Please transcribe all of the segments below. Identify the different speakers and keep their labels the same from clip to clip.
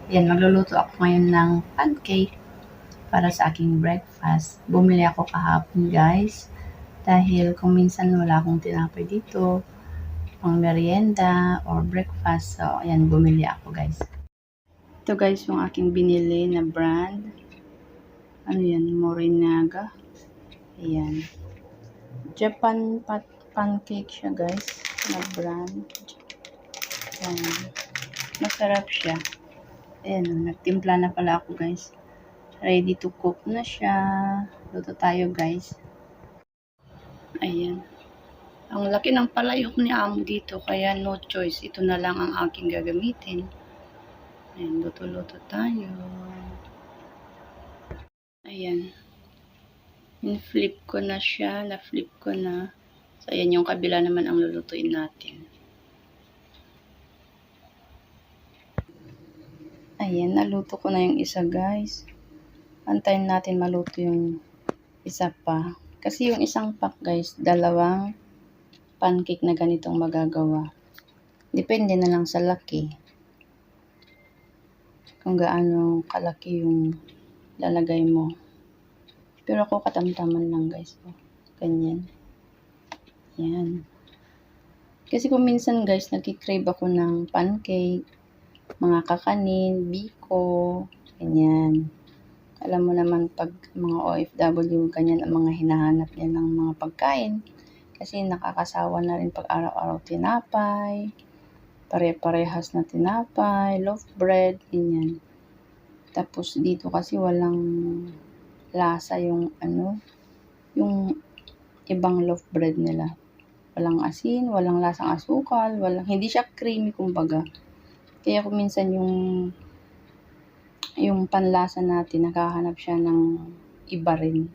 Speaker 1: Ayan, magluluto ako ngayon ng pancake para sa aking breakfast. Bumili ako kahapon, guys. Dahil kung minsan wala akong tinapay dito, pang merienda or breakfast. So, ayan, bumili ako, guys. Ito, guys, yung aking binili na brand. Ano yan? Morinaga. Ayan. Japan pancake siya, guys, na brand. Ayan. Masarap siya. Ayan, nagtimpla na pala ako, guys. Ready to cook na siya. Luto tayo, guys. Ayan. Ang laki ng palayok ni Amo dito, kaya no choice. Ito na lang ang aking gagamitin. Ayan, luto-luto tayo. Ayan. In-flip ko na siya. Na-flip ko na. So, ayan yung kabila naman ang lulutuin natin. Ayan, naluto ko na yung isa, guys. Antayin natin maluto yung isa pa. Kasi yung isang pack, guys, dalawang pancake na ganitong magagawa. Depende na lang sa laki. Kung gaano kalaki yung lalagay mo. Pero ako katamtaman lang, guys. Ganyan. Yan. Kasi kung minsan, guys, nagkikrave ako ng pancake, mga kakanin, biko, ganyan. Alam mo naman pag mga OFW, ganyan ang mga hinahanap niya ng mga pagkain. Kasi nakakasawa na rin pag araw-araw tinapay, pare-parehas na tinapay, loaf bread, ganyan. Tapos dito kasi walang lasa yung yung ibang loaf bread nila. Walang asin, walang lasang asukal, hindi siya creamy kumbaga. Kaya kung minsan yung panlasa natin, nakahanap siya ng iba rin.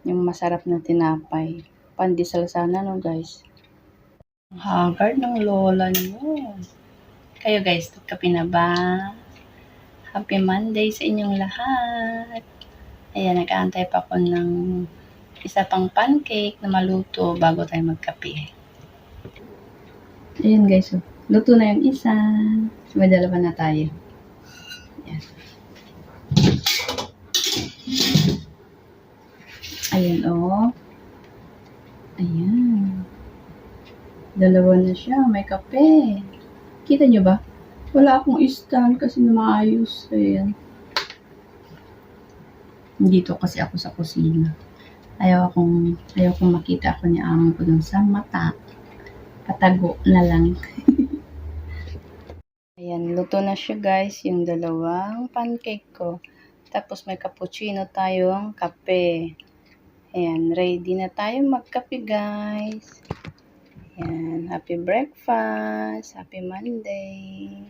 Speaker 1: Yung masarap na tinapay. Pandesal sana, no, guys? Haggard ng lola niyo. Kayo, guys, kape na ba? Happy Monday sa inyong lahat. Ayan, nag-aantay pa ako ng isa pang pancake na maluto bago tayo magkape. Ayan, guys, luto na yung isa. May dalawa na tayo. Ayan, oh. Ayan. Dalawa na siya. May kape. Kita nyo ba? Wala akong stand kasi na maayos. Ayan. Dito kasi ako sa kusina. Ayaw kong makita ako ni Amo ko dun sa mata. Patago na lang. Ayan, luto na siya, guys. Yung dalawang pancake ko. Tapos may cappuccino tayong kape. Ayan, ready na tayo magkape, guys. Ayan, happy breakfast. Happy Monday.